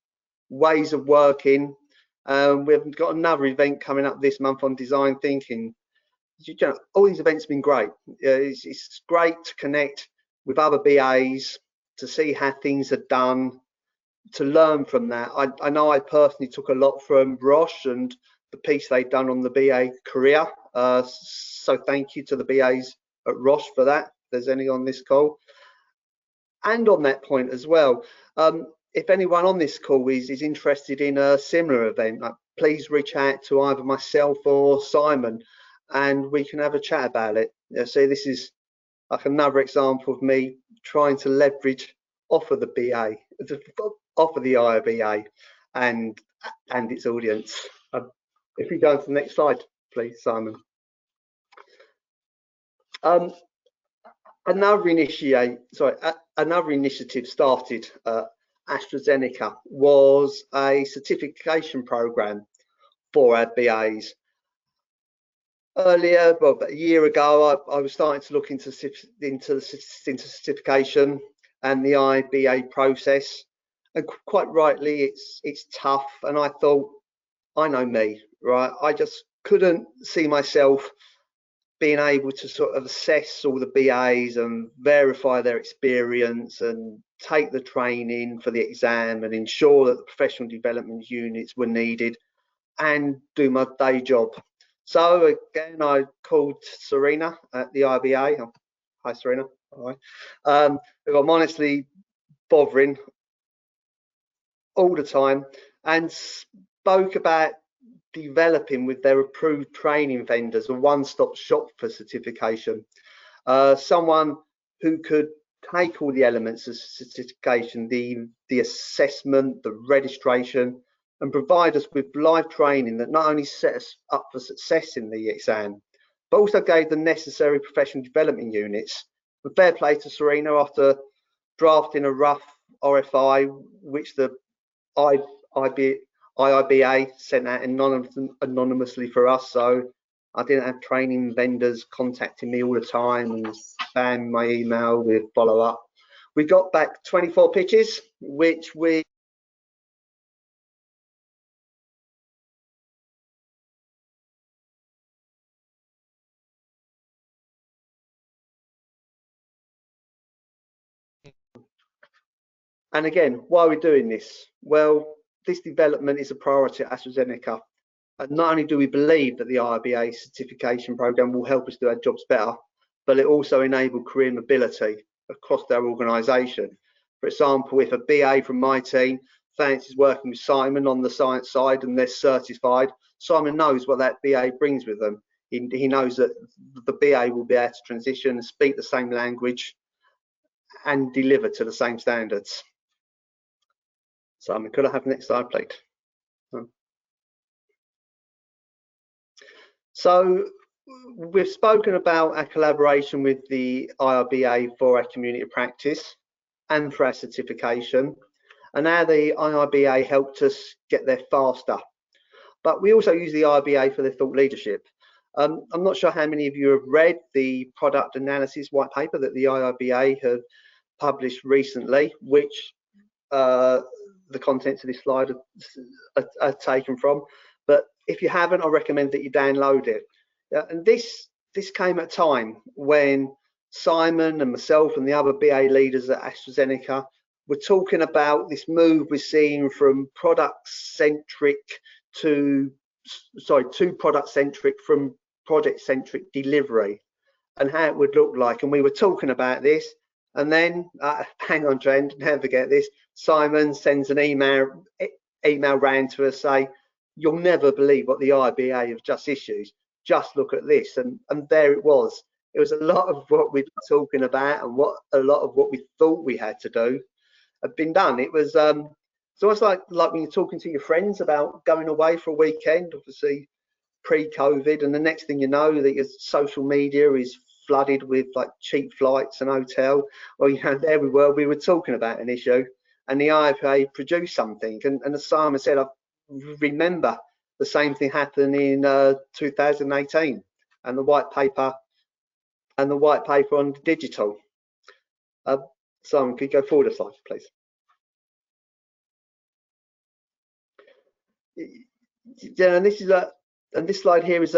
ways of working. We've got another event coming up this month on design thinking. You know, all these events have been great. It's great to connect with other BAs, to see how things are done, to learn from that. I know I personally took a lot from Roche and the piece they've done on the BA career. So thank you to the BAs at Roche for that, if there's any on this call. And on that point as well, if anyone on this call is interested in a similar event, please reach out to either myself or Simon and we can have a chat about it. So this is like another example of me trying to leverage off of the BA, off of the IIBA and its audience. If we go to the next slide, please, Simon. Another initiative started at AstraZeneca was a certification program for our BAs. Earlier, well, about a year ago, I was starting to look into certification and the IBA process, and quite rightly, it's tough. And I thought, I know me, right? I just couldn't see myself being able to sort of assess all the BAs and verify their experience and take the training for the exam and ensure that the professional development units were needed and do my day job. So again, I called Serena at the IBA. Hi, Serena. Hi. I'm honestly bothering all the time, and spoke about developing with their approved training vendors a one-stop shop for certification. Someone who could take all the elements of certification, the assessment, the registration, and provide us with live training that not only set us up for success in the exam, but also gave the necessary professional development units. And fair play to Serena, after drafting a rough RFI, which the IIBA sent out anonymously for us, so I didn't have training vendors contacting me all the time and spam my email with follow-up. We got back 24 pitches, which we and again, why are we doing this? Well, this development is a priority at AstraZeneca. And not only do we believe that the IIBA certification program will help us do our jobs better, but it also enables career mobility across our organisation. For example, if a BA from my team fancies working with Simon on the science side and they're certified, Simon knows what that BA brings with them. He knows that the BA will be able to transition and speak the same language and deliver to the same standards. Simon, could I have the next slide, please? So we've spoken about our collaboration with the IIBA for our community of practice and for our certification, and now the IIBA helped us get there faster. But we also use the IIBA for their thought leadership. I'm not sure how many of you have read the product analysis white paper that the IIBA have published recently, which the contents of this slide are taken from. But if you haven't, I recommend that you download it. And this came at a time when Simon and myself and the other BA leaders at AstraZeneca were talking about this move we're seeing from product-centric to product-centric from project-centric delivery, and how it would look like. And we were talking about this, and then hang on, Trent, never forget this. Simon sends an email round to us say, "You'll never believe what the IIBA have just issued. Just look at this." And there it was. It was a lot of what we've been talking about and a lot of what we thought we had to do had been done. It was it's almost like when you're talking to your friends about going away for a weekend, obviously pre-COVID, and the next thing you know, that your social media is flooded with like cheap flights and hotel. Well, you know, there we were talking about an issue, and the IIBA produced something. And as Simon said, I remember the same thing happened in 2018, and the white paper on digital. Simon, could you go forward a slide, please? Yeah, and this slide here is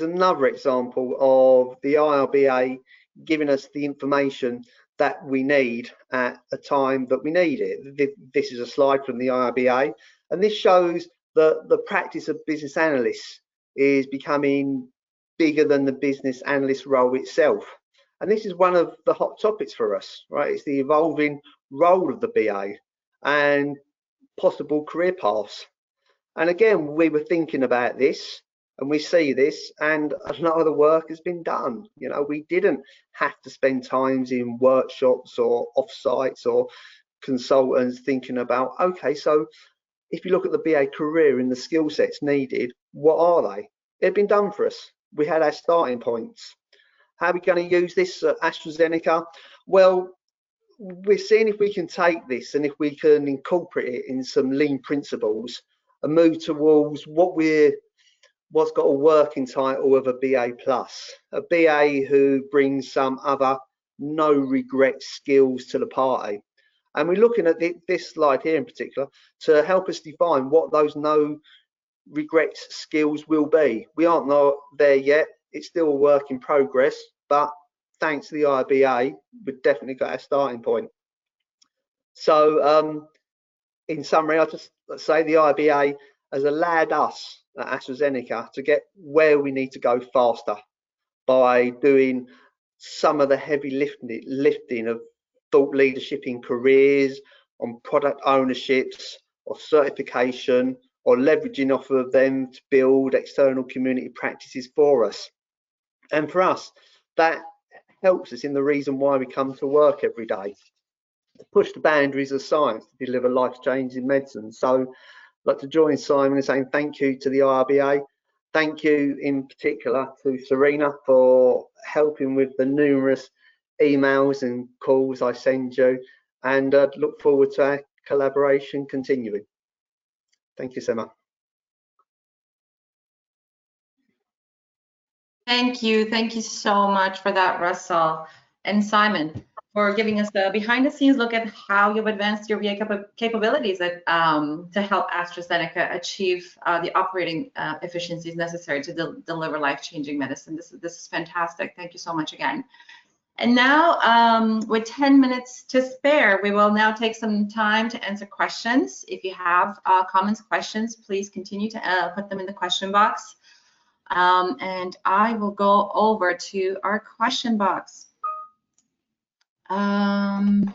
another example of the IIBA giving us the information that we need at a time that we need it. This is a slide from the IIBA, and this shows that the practice of business analysts is becoming bigger than the business analyst role itself. And this is one of the hot topics for us, right? It's the evolving role of the BA and possible career paths. And again, we were thinking about this, and we see this, and a lot of the work has been done. You know, we didn't have to spend times in workshops or off-sites or consultants thinking about, okay, so if you look at the BA career and the skill sets needed, what are they? They've been done for us. We had our starting points. How are we going to use this at AstraZeneca? Well, we're seeing if we can take this and if we can incorporate it in some lean principles and move towards what's got a working title of a BA plus, a BA who brings some other no regret skills to the party. And we're looking at this slide here in particular to help us define what those no regrets skills will be. We aren't there yet. It's still a work in progress, but thanks to the IIBA, we've definitely got our starting point. So in summary, I'll just say the IIBA has allowed us at AstraZeneca to get where we need to go faster by doing some of the heavy lifting of thought leadership in careers, on product ownerships or certification, or leveraging off of them to build external community practices for us. And for us, that helps us in the reason why we come to work every day, to push the boundaries of science to deliver life-changing medicine. So I'd like to join Simon in saying thank you to the IRBA. Thank you in particular to Serena for helping with the numerous emails and calls I send you, and look forward to our collaboration continuing. Thank you so much. Thank you so much for that, Russell and Simon, for giving us the behind-the-scenes look at how you've advanced your VA capabilities to help AstraZeneca achieve the operating efficiencies necessary to deliver life-changing medicine. This is fantastic. Thank you so much again. And now, with 10 minutes to spare, we will now take some time to answer questions. If you have comments, questions, please continue to put them in the question box. And I will go over to our question box. We have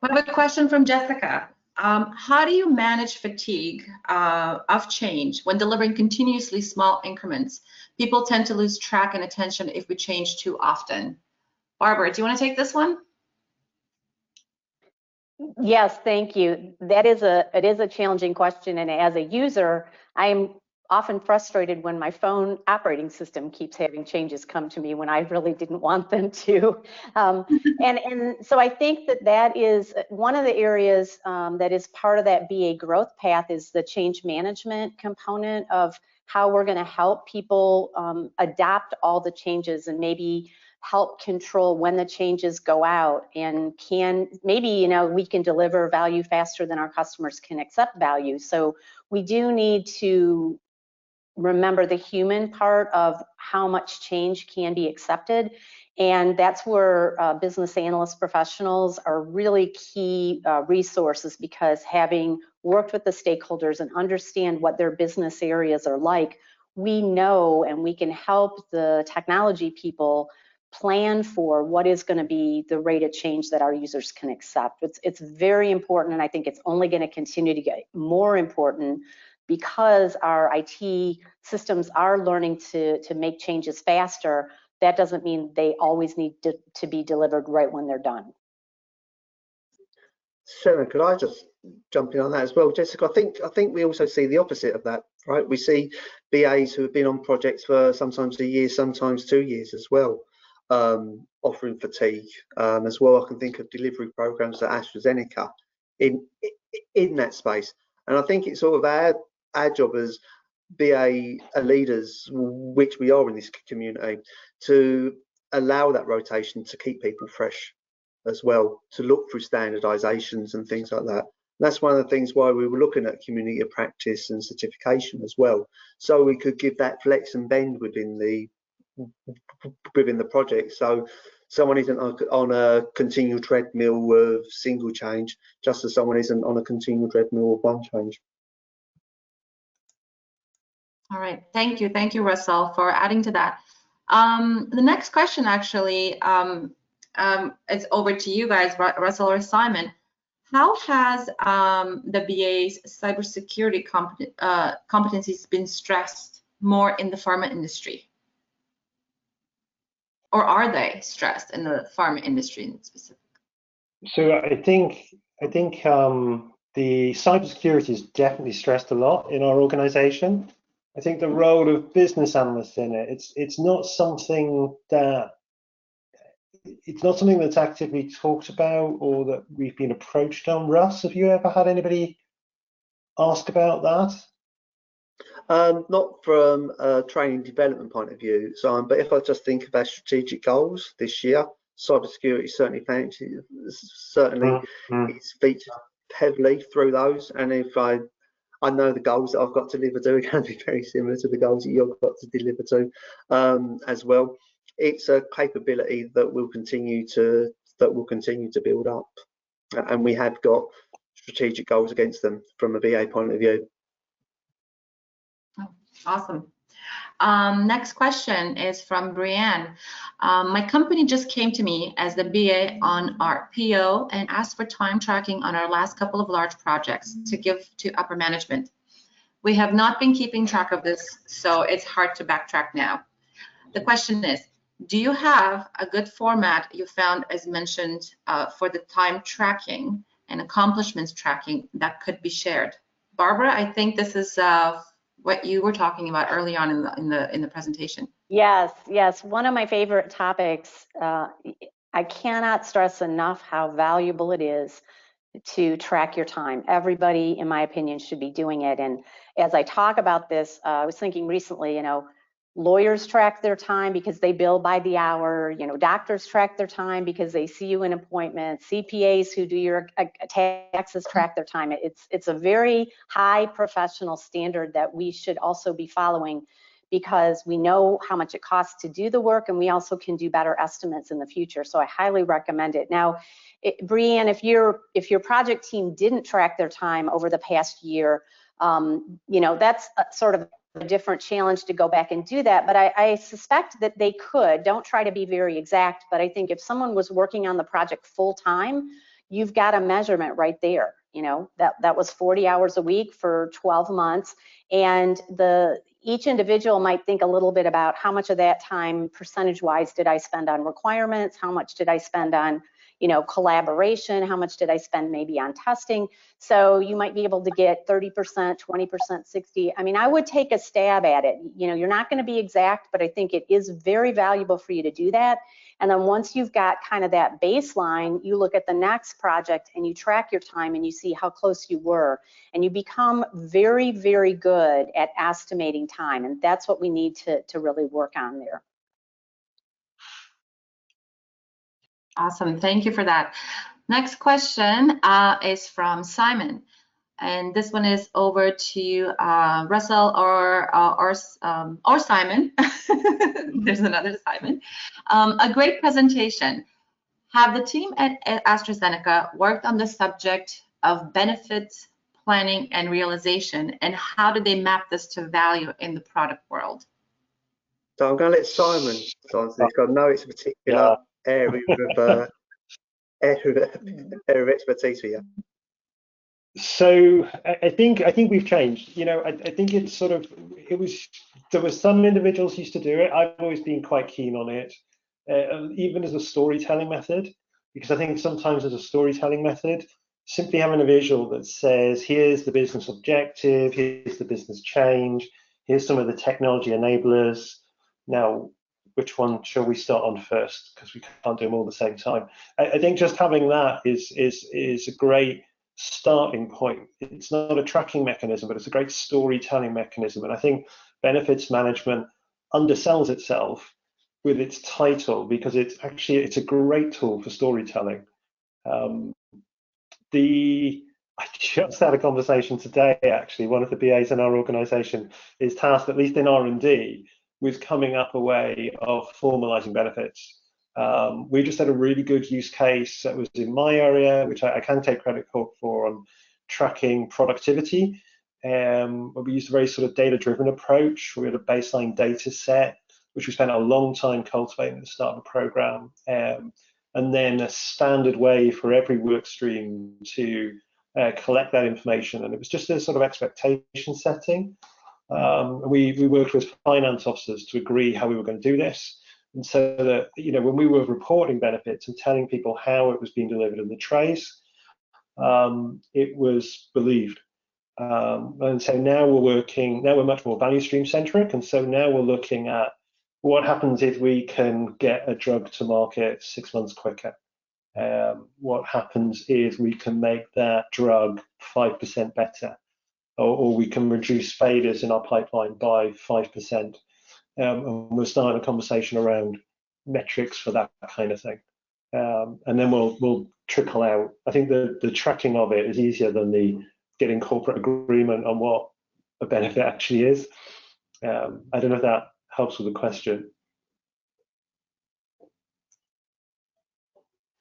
a question from Jessica. How do you manage fatigue of change when delivering continuously small increments? People tend to lose track and attention if we change too often. Barbara, do you want to take this one? Yes, thank you. It is a challenging question, and as a user, I'm often frustrated when my phone operating system keeps having changes come to me when I really didn't want them to. And so I think that is one of the areas that is part of that BA growth path, is the change management component of how we're going to help people adapt all the changes and maybe help control when the changes go out, and maybe we can deliver value faster than our customers can accept value. So we do need to remember the human part of how much change can be accepted, and that's where business analyst professionals are really key resources, because having worked with the stakeholders and understand what their business areas are like, we know and we can help the technology people plan for what is going to be the rate of change that our users can accept. It's very important, and I think it's only going to continue to get more important, because our IT systems are learning to make changes faster. That doesn't mean they always need to be delivered right when they're done. Sharon, could I just jump in on that as well? Jessica, I think we also see the opposite of that, right? We see BAs who have been on projects for sometimes a year, sometimes 2 years as well, offering fatigue as well. I can think of delivery programs at AstraZeneca in that space. And I think it's sort of our job as BA leaders, which we are in this community, to allow that rotation to keep people fresh as well, to look through standardizations and things like that. And that's one of the things why we were looking at community of practice and certification as well, so we could give that flex and bend within the project, so someone isn't on a continual treadmill of single change, just as someone isn't on a continual treadmill of one change. All right, thank you, Russell, for adding to that. The next question actually is over to you guys, Russell or Simon. How has the BA's cybersecurity competencies been stressed more in the pharma industry? Or are they stressed in the pharma industry in specific? So I think the cybersecurity is definitely stressed a lot in our organization. I think the role of business analysts in it, it's not something that's actively talked about or that we've been approached on. Russ, have you ever had anybody ask about that? Not from a training development point of view, Simon, but if I just think about strategic goals this year, cybersecurity certainly it's featured heavily through those. And if I know the goals that I've got to deliver to are going to be very similar to the goals that you've got to deliver to as well. It's a capability that will continue to build up, and we have got strategic goals against them from a BA point of view. Oh, awesome. Next question is from Brianne. My company just came to me as the BA on our PO and asked for time tracking on our last couple of large projects to give to upper management. We have not been keeping track of this, so it's hard to backtrack now. The question is, do you have a good format you found as mentioned for the time tracking and accomplishments tracking that could be shared? Barbara, I think this is what you were talking about early on in the presentation. Yes, yes. One of my favorite topics. I cannot stress enough how valuable it is to track your time. Everybody, in my opinion, should be doing it. And as I talk about this, I was thinking recently, you know, lawyers track their time because they bill by the hour. You know, doctors track their time because they see you in appointments. CPAs who do your taxes track their time. It's a very high professional standard that we should also be following, because we know how much it costs to do the work, and we also can do better estimates in the future. So I highly recommend it. Now, Brianne, if your project team didn't track their time over the past year, you know, that's sort of a different challenge to go back and do that, but I suspect that they could. Don't try to be very exact, but I think if someone was working on the project full time, you've got a measurement right there. You know, that was 40 hours a week for 12 months, and each individual might think a little bit about how much of that time percentage-wise did I spend on requirements, how much did I spend on, you know, collaboration, how much did I spend maybe on testing. So you might be able to get 30%, 20%, 60%. I mean, I would take a stab at it. You know, you're not going to be exact, but I think it is very valuable for you to do that. And then once you've got kind of that baseline, you look at the next project and you track your time and you see how close you were, and you become very, very good at estimating time. And that's what we need to really work on there. Awesome, thank you for that. Next question is from Simon, and this one is over to Russell or Simon. There's another Simon. A great presentation. Have the team at AstraZeneca worked on the subject of benefits, planning, and realization, and how did they map this to value in the product world? So I'm going to let Simon answer this. I know it's a particular area of expertise for you. So I think we've changed. You know, I think it's sort of, there were some individuals who used to do it. I've always been quite keen on it, even as a storytelling method, because I think sometimes as a storytelling method, simply having a visual that says, here's the business objective, here's the business change, here's some of the technology enablers. Now, which one shall we start on first? Because we can't do them all at the same time. I think just having that is a great starting point. It's not a tracking mechanism, but it's a great storytelling mechanism. And I think benefits management undersells itself with its title, because it's a great tool for storytelling. I just had a conversation today, actually. One of the BAs in our organization is tasked, at least in R&D, with coming up a way of formalizing benefits. We just had a really good use case that was in my area, which I can take credit for, on tracking productivity. We used a very sort of data-driven approach. We had a baseline data set, which we spent a long time cultivating at the start of the program, and then a standard way for every work stream to collect that information. And it was just a sort of expectation setting. We worked with finance officers to agree how we were going to do this, and so that, you know, when we were reporting benefits and telling people how it was being delivered in the trace, it was believed. And so now we're much more value stream centric, and so now we're looking at what happens if we can get a drug to market 6 months quicker. What happens if we can make that drug 5% better, or we can reduce failures in our pipeline by 5%. And we're starting a conversation around metrics for that kind of thing. And then we'll trickle out. I think the tracking of it is easier than the getting corporate agreement on what a benefit actually is. I don't know if that helps with the question.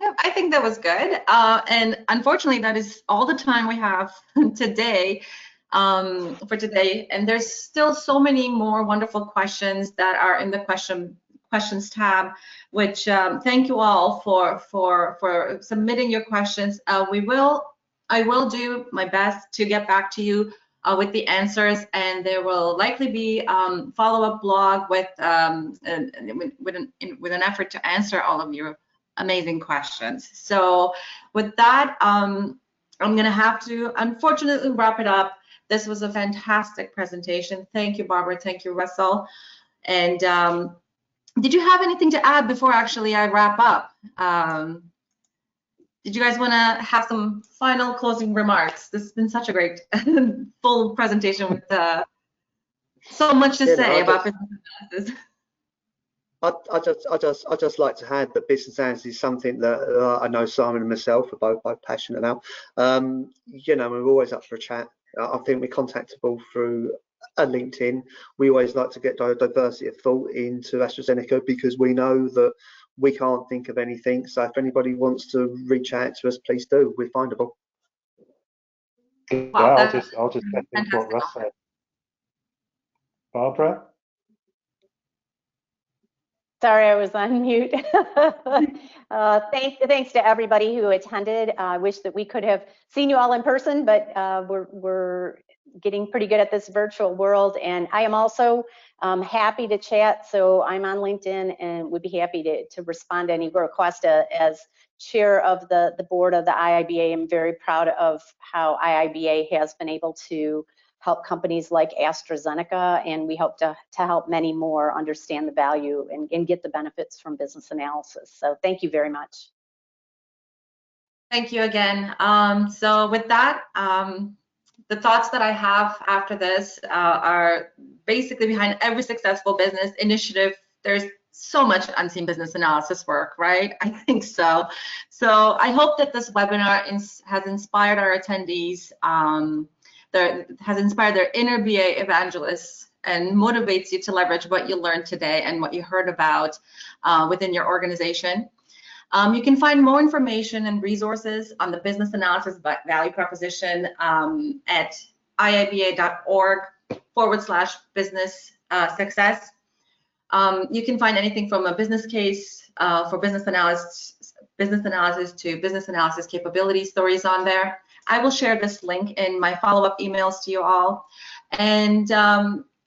I think that was good. And unfortunately, that is all the time we have today. for today. And there's still so many more wonderful questions that are in the questions tab, which thank you all for submitting your questions. I will do my best to get back to you with the answers, and there will likely be follow-up blog with an effort to answer all of your amazing questions. So with that, I'm going to have to unfortunately wrap it up. This was a fantastic presentation. Thank you, Barbara. Thank you, Russell. And did you have anything to add before actually I wrap up? Did you guys want to have some final closing remarks? This has been such a great full presentation with so much to say about business analysis. I just like to add that business analysis is something that I know Simon and myself are both passionate about. You know, we're always up for a chat. I think we're contactable through a LinkedIn. We always like to get diversity of thought into AstraZeneca because we know that we can't think of anything. So if anybody wants to reach out to us, please do. We're findable. Yeah, Wow, I'll just get into what Russ said. Barbara? Sorry, I was on mute. Thanks to everybody who attended. I wish that we could have seen you all in person, but we're getting pretty good at this virtual world. And I am also happy to chat. So I'm on LinkedIn and would be happy to respond to any request. As chair of the board of the IIBA, I'm very proud of how IIBA has been able to help companies like AstraZeneca, and we hope to help many more understand the value and get the benefits from business analysis. So thank you very much. Thank you again. So with that, the thoughts that I have after this are basically behind every successful business initiative. There's so much unseen business analysis work, right? I think so. So I hope that this webinar has inspired our attendees, has inspired their inner BA evangelists, and motivates you to leverage what you learned today and what you heard about within your organization. You can find more information and resources on the business analysis value proposition at iiba.org/business success. You can find anything from a business case for business analysis to business analysis capability stories on there. I will share this link in my follow-up emails to you all. And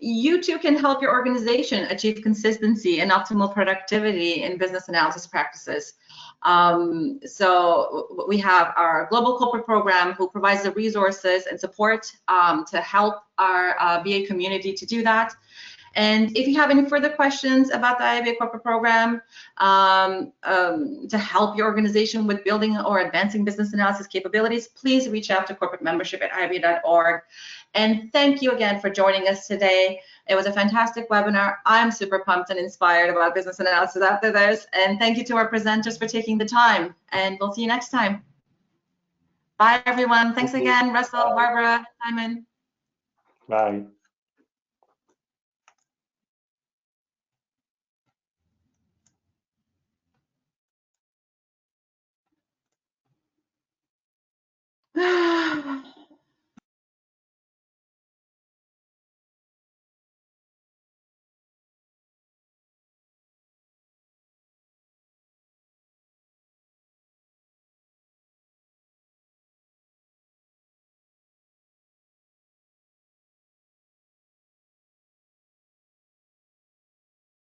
you too can help your organization achieve consistency and optimal productivity in business analysis practices. So we have our Global Corporate Program who provides the resources and support to help our BA community to do that. And if you have any further questions about the IIBA Corporate Program to help your organization with building or advancing business analysis capabilities, please reach out to corporate membership at iiba.org. And thank you again for joining us today. It was a fantastic webinar. I'm super pumped and inspired about business analysis after this. And thank you to our presenters for taking the time. And we'll see you next time. Bye, everyone. Thanks again, Russell, Barbara, Simon. Bye.